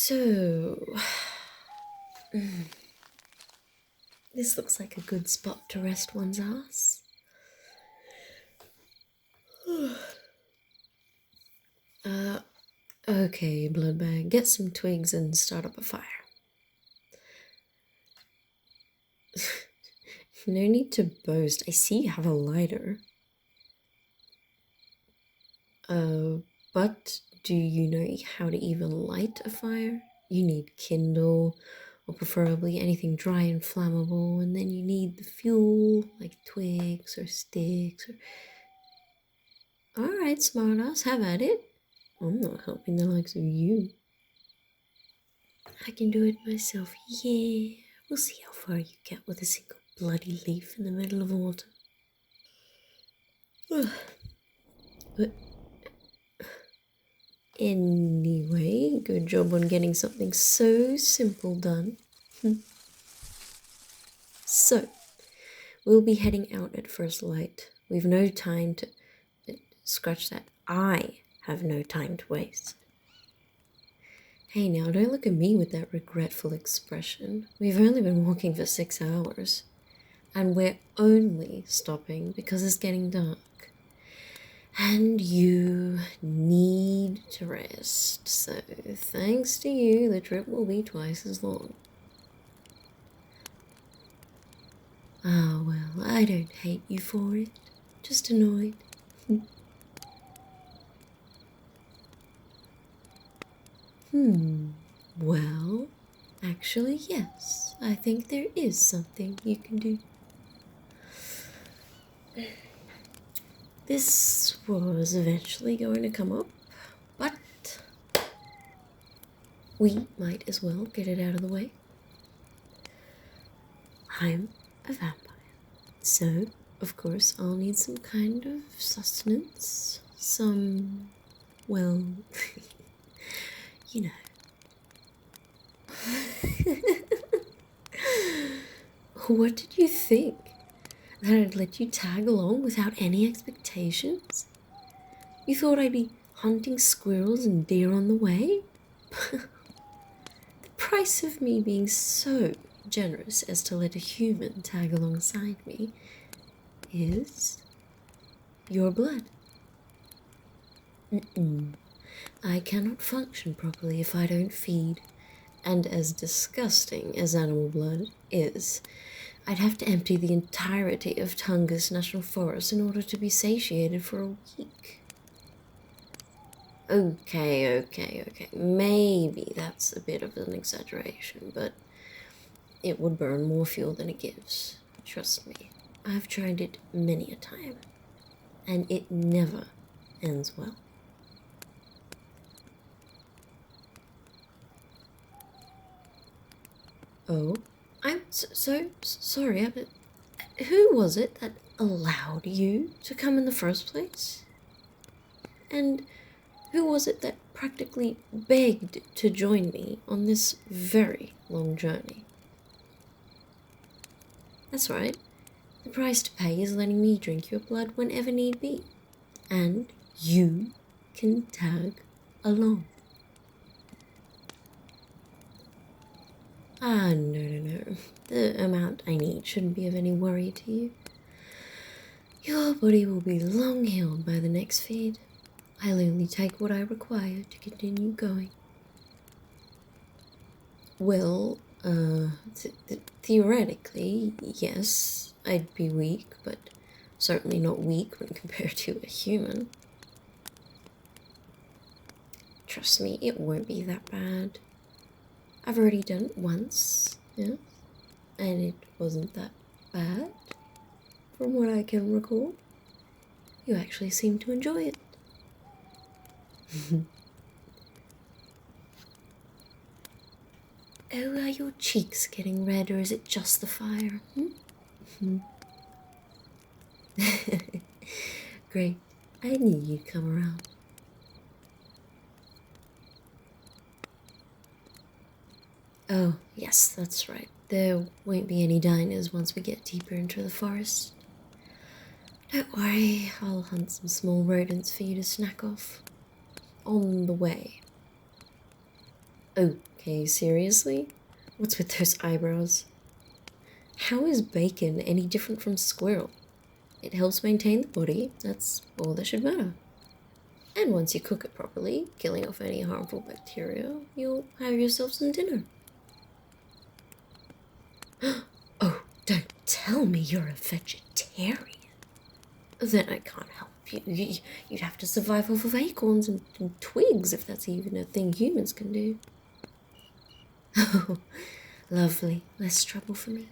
So, this looks like a good spot to rest one's ass. Okay, Bloodbag, get some twigs and start up a fire. No need to boast. I see you have a lighter. But do you know how to even light a fire? You need kindle, or preferably anything dry and flammable, and then you need the fuel, like twigs or sticks. Alright, smartass, have at it. I'm not helping the likes of you. I can do it myself, yeah. We'll see how far you get with a single bloody leaf in the middle of autumn. But anyway, good job on getting something so simple done. So, we'll be heading out at first light. We've no time to... Scratch that. I have no time to waste. Hey now, don't look at me with that regretful expression. We've only been walking for 6 hours. And we're only stopping because it's getting dark. And you need to rest, so thanks to you, the trip will be twice as long. Ah, well, I don't hate you for it, just annoyed. Well, actually, yes, I think there is something you can do. This was eventually going to come up, but we might as well get it out of the way. I'm a vampire, so of course I'll need some kind of sustenance, some, well, you know. What did you think? That I'd let you tag along without any expectations? You thought I'd be hunting squirrels and deer on the way? The price of me being so generous as to let a human tag alongside me is your blood. I cannot function properly if I don't feed, and as disgusting as animal blood is, I'd have to empty the entirety of Tungus National Forest in order to be satiated for a week. Okay, maybe that's a bit of an exaggeration, but it would burn more fuel than it gives. Trust me, I've tried it many a time, and it never ends well. Oh, I'm so sorry, but who was it that allowed you to come in the first place? And who was it that practically begged to join me on this very long journey? That's right. The price to pay is letting me drink your blood whenever need be. And you can tag along. Ah, no. The amount I need shouldn't be of any worry to you. Your body will be long healed by the next feed. I'll only take what I require to continue going. Well, theoretically, yes, I'd be weak, but certainly not weak when compared to a human. Trust me, it won't be that bad. I've already done it once, yeah, and it wasn't that bad, from what I can recall. You actually seem to enjoy it. Oh, are your cheeks getting red, or is it just the fire? Great, I knew you'd come around. Oh, yes, that's right. There won't be any diners once we get deeper into the forest. Don't worry, I'll hunt some small rodents for you to snack off on the way. Okay, Hey, seriously? What's with those eyebrows? How is bacon any different from squirrel? It helps maintain the body, that's all that should matter. And once you cook it properly, killing off any harmful bacteria, you'll have yourself some dinner. Oh, don't tell me you're a vegetarian. Then I can't help you. You'd have to survive off of acorns and twigs if that's even a thing humans can do. Oh, lovely. Less trouble for me.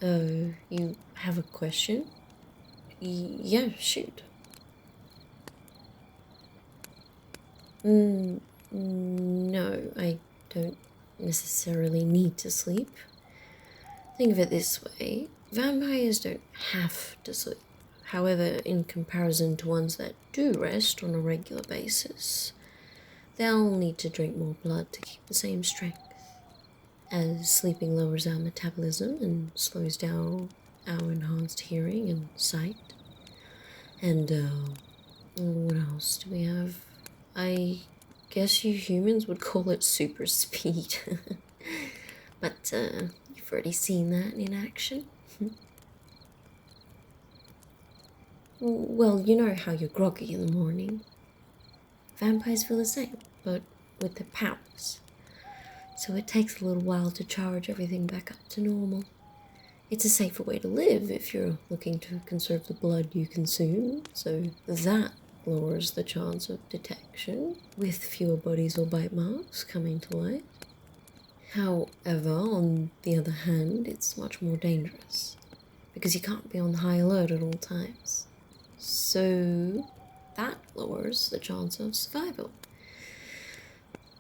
Oh, you have a question? Yeah, shoot. No, I don't necessarily need to sleep. Think of it this way, vampires don't have to sleep. However, in comparison to ones that do rest on a regular basis, they'll need to drink more blood to keep the same strength. As sleeping lowers our metabolism and slows down our enhanced hearing and sight. And, what else do we have? I guess you humans would call it super speed. But, you've already seen that in action. Well, you know how you're groggy in the morning. Vampires feel the same, but with their powers. So it takes a little while to charge everything back up to normal. It's a safer way to live if you're looking to conserve the blood you consume, so that lowers the chance of detection, with fewer bodies or bite marks coming to light. However, on the other hand, it's much more dangerous, because you can't be on high alert at all times. So that lowers the chance of survival.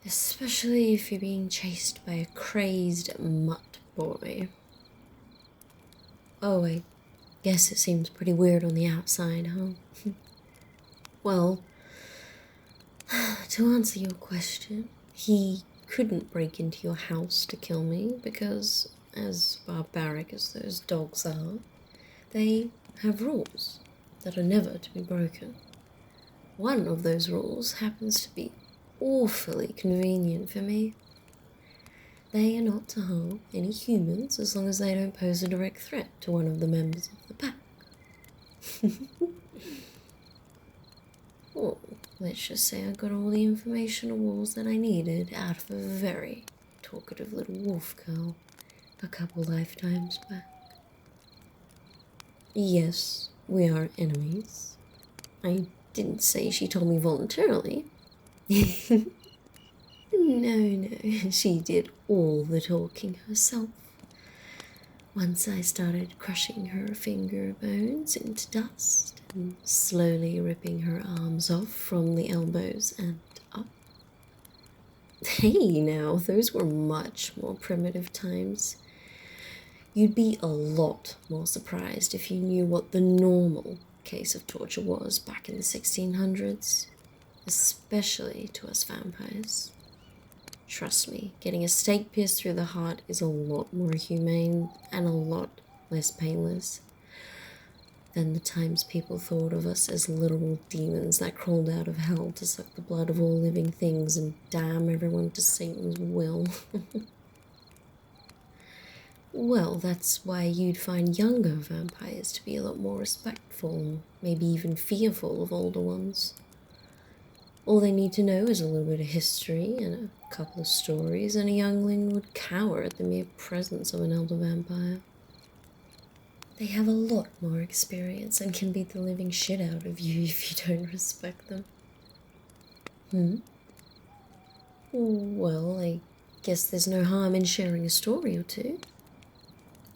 Especially if you're being chased by a crazed mutt boy. Oh, I guess it seems pretty weird on the outside, huh? Well, to answer your question, he couldn't break into your house to kill me because, as barbaric as those dogs are, they have rules that are never to be broken. One of those rules happens to be awfully convenient for me. They are not to harm any humans as long as they don't pose a direct threat to one of the members of the pack. Well, let's just say I got all the informational rules that I needed out of a very talkative little wolf girl a couple lifetimes back. Yes, we are enemies. I didn't say she told me voluntarily. No, she did all the talking herself. Once I started crushing her finger bones into dust and slowly ripping her arms off from the elbows and up. Hey now, those were much more primitive times. You'd be a lot more surprised if you knew what the normal case of torture was back in the 1600s, especially to us vampires. Trust me, getting a stake pierced through the heart is a lot more humane and a lot less painless than the times people thought of us as literal demons that crawled out of hell to suck the blood of all living things and damn everyone to Satan's will. Well, that's why you'd find younger vampires to be a lot more respectful, maybe even fearful of older ones. All they need to know is a little bit of history and a couple of stories, and a youngling would cower at the mere presence of an elder vampire. They have a lot more experience and can beat the living shit out of you if you don't respect them. Well, I guess there's no harm in sharing a story or two.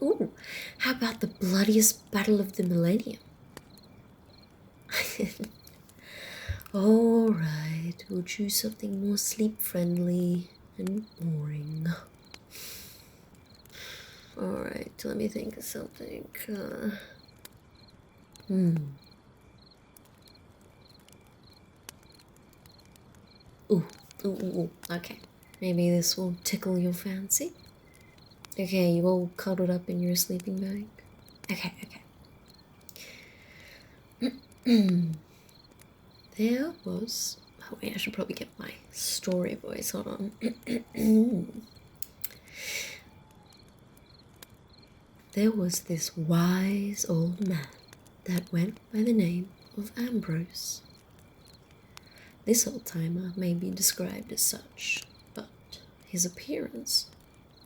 Ooh, how about the bloodiest battle of the millennium? Alright, we'll choose something more sleep-friendly and boring. Alright, let me think of something. Ooh, okay. Maybe this will tickle your fancy. Okay, you all cuddled up in your sleeping bag? Okay. There was... Oh wait, I should probably get my story voice, hold on. There was this wise old man that went by the name of Ambrose. This old-timer may be described as such, but his appearance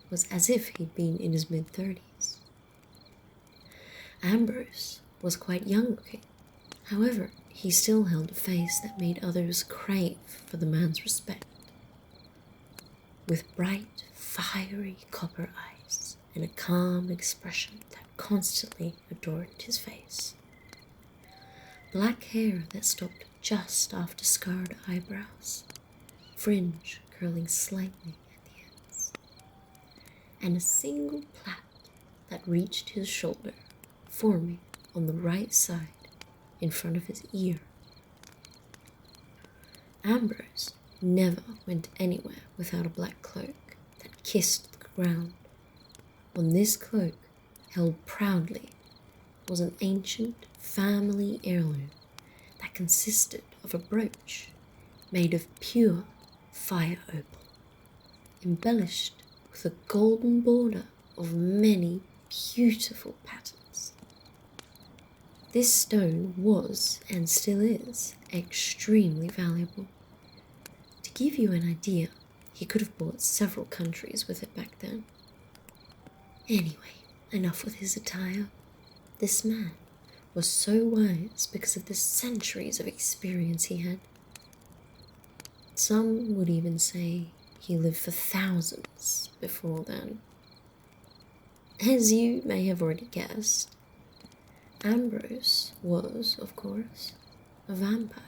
was as if he'd been in his mid-30s. Ambrose was quite young-looking. However, he still held a face that made others crave for the man's respect. With bright, fiery copper eyes and a calm expression that constantly adorned his face. Black hair that stopped just after scarred eyebrows, fringe curling slightly at the ends, and a single plait that reached his shoulder, forming on the right side in front of his ear. Ambrose never went anywhere without a black cloak that kissed the ground. On this cloak, held proudly, was an ancient family heirloom that consisted of a brooch made of pure fire opal, embellished with a golden border of many beautiful patterns. This stone was, and still is, extremely valuable. To give you an idea, he could have bought several countries with it back then. Anyway, enough with his attire. This man was so wise because of the centuries of experience he had. Some would even say he lived for thousands before then. As you may have already guessed, Ambrose was, of course, a vampire.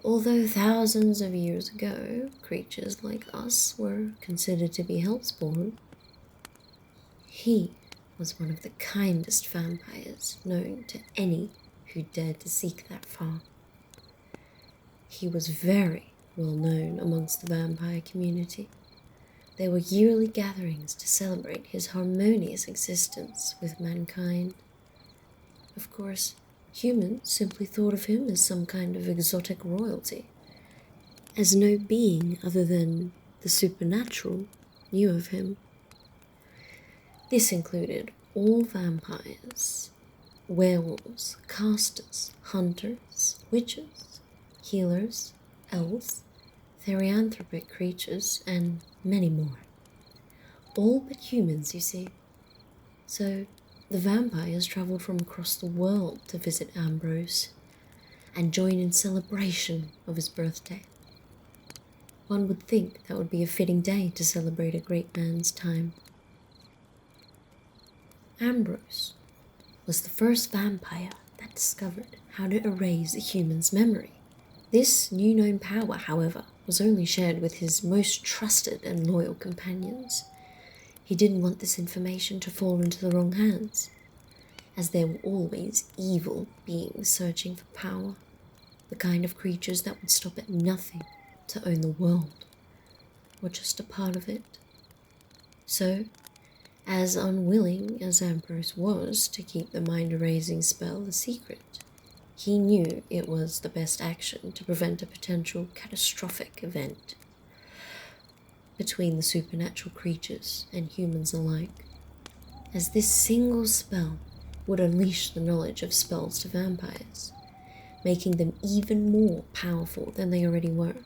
Although thousands of years ago, creatures like us were considered to be hellspawn, he was one of the kindest vampires known to any who dared to seek that far. He was very well known amongst the vampire community. There were yearly gatherings to celebrate his harmonious existence with mankind. Of course, humans simply thought of him as some kind of exotic royalty, as no being other than the supernatural knew of him. This included all vampires, werewolves, casters, hunters, witches, healers, elves, therianthropic creatures, and many more. All but humans, you see. So, the vampires travelled from across the world to visit Ambrose and join in celebration of his birthday. One would think that would be a fitting day to celebrate a great man's time. Ambrose was the first vampire that discovered how to erase a human's memory. This new known power, however, was only shared with his most trusted and loyal companions. He didn't want this information to fall into the wrong hands, as there were always evil beings searching for power, the kind of creatures that would stop at nothing to own the world, or just a part of it. So, as unwilling as Ambrose was to keep the mind-erasing spell a secret, he knew it was the best action to prevent a potential catastrophic event between the supernatural creatures and humans alike, as this single spell would unleash the knowledge of spells to vampires, making them even more powerful than they already were,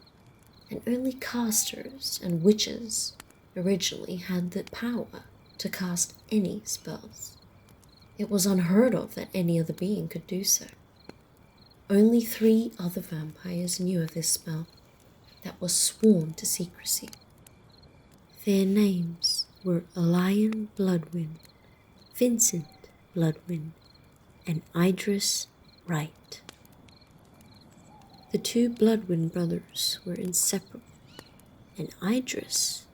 and only casters and witches originally had the power to cast any spells. It was unheard of that any other being could do so. Only 3 other vampires knew of this spell that was sworn to secrecy. Their names were Elian Bloodwind, Vincent Bloodwind, and Idris Wright. The 2 Bloodwind brothers were inseparable, and Idris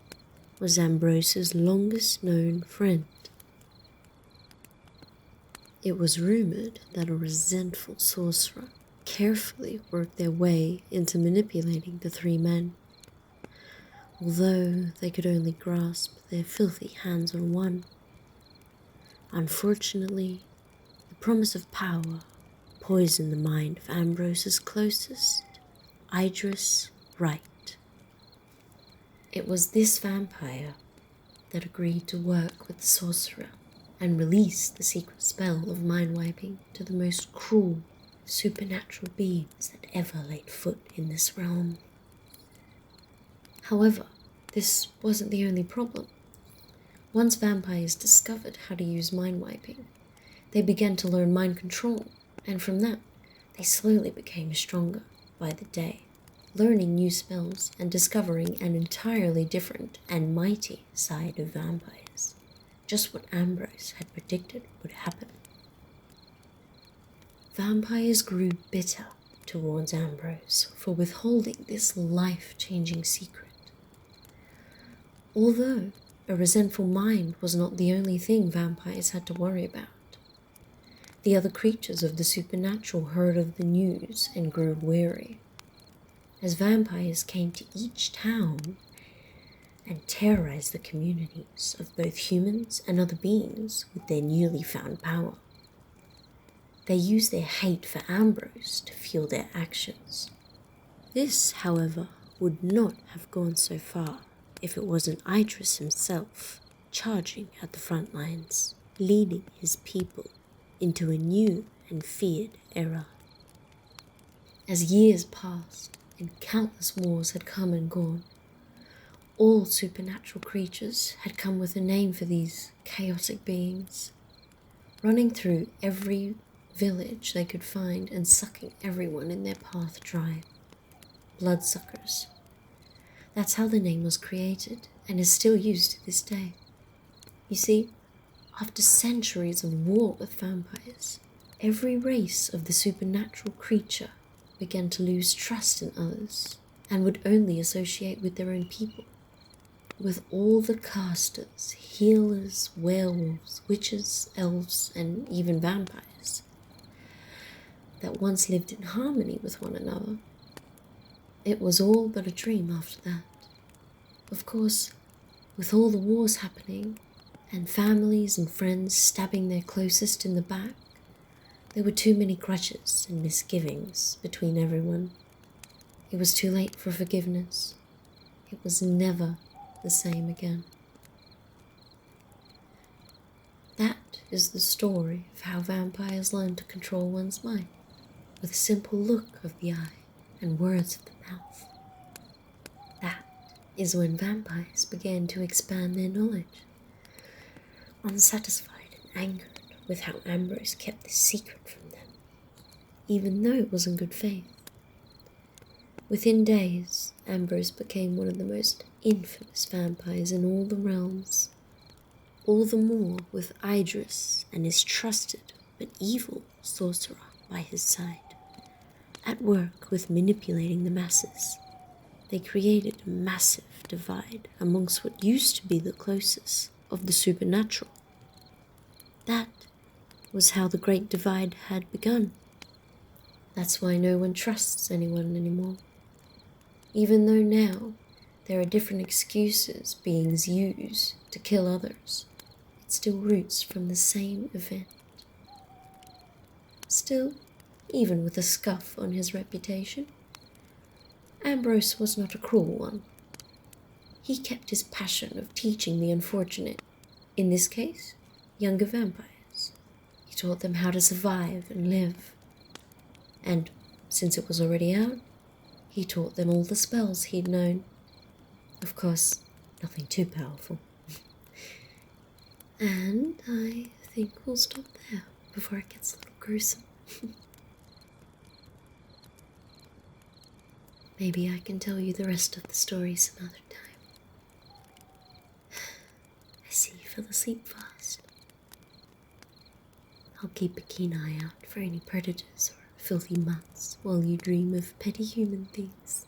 was Ambrose's longest known friend. It was rumored that a resentful sorcerer carefully worked their way into manipulating the 3 men. although they could only grasp their filthy hands on one. Unfortunately, the promise of power poisoned the mind of Ambrose's closest, Idris Wright. It was this vampire that agreed to work with the sorcerer and release the secret spell of mind-wiping to the most cruel, supernatural beings that ever laid foot in this realm. However, this wasn't the only problem. Once vampires discovered how to use mind-wiping, they began to learn mind control, and from that, they slowly became stronger by the day, learning new spells and discovering an entirely different and mighty side of vampires. Just what Ambrose had predicted would happen. Vampires grew bitter towards Ambrose for withholding this life-changing secret. Although a resentful mind was not the only thing vampires had to worry about. The other creatures of the supernatural heard of the news and grew weary, as vampires came to each town and terrorized the communities of both humans and other beings with their newly found power. They used their hate for Ambrose to fuel their actions. This, however, would not have gone so far if it wasn't Idris himself charging at the front lines, leading his people into a new and feared era. As years passed and countless wars had come and gone, all supernatural creatures had come with a name for these chaotic beings, running through every village they could find and sucking everyone in their path dry. Bloodsuckers. That's how the name was created and is still used to this day. You see, after centuries of war with vampires, every race of the supernatural creature began to lose trust in others and would only associate with their own people. With all the casters, healers, werewolves, witches, elves, and even vampires that once lived in harmony with one another, it was all but a dream after that. Of course, with all the wars happening, and families and friends stabbing their closest in the back, there were too many grudges and misgivings between everyone. It was too late for forgiveness. It was never the same again. That is the story of how vampires learn to control one's mind, with a simple look of the eye and words of the mouth. That is when vampires began to expand their knowledge, unsatisfied and angered with how Ambrose kept this secret from them, even though it was in good faith. Within days, Ambrose became one of the most infamous vampires in all the realms, all the more with Idris and his trusted but evil sorcerer by his side. At work with manipulating the masses, they created a massive divide amongst what used to be the closest of the supernatural. That was how the Great Divide had begun. That's why no one trusts anyone anymore. Even though now there are different excuses beings use to kill others, it still roots from the same event. Still, even with a scuff on his reputation, Ambrose was not a cruel one. He kept his passion of teaching the unfortunate, in this case, younger vampires. He taught them how to survive and live. And since it was already out, he taught them all the spells he'd known. Of course, nothing too powerful. And I think we'll stop there before it gets a little gruesome. Maybe I can tell you the rest of the story some other time. I see you fell asleep fast. I'll keep a keen eye out for any predators or filthy mutts while you dream of petty human things.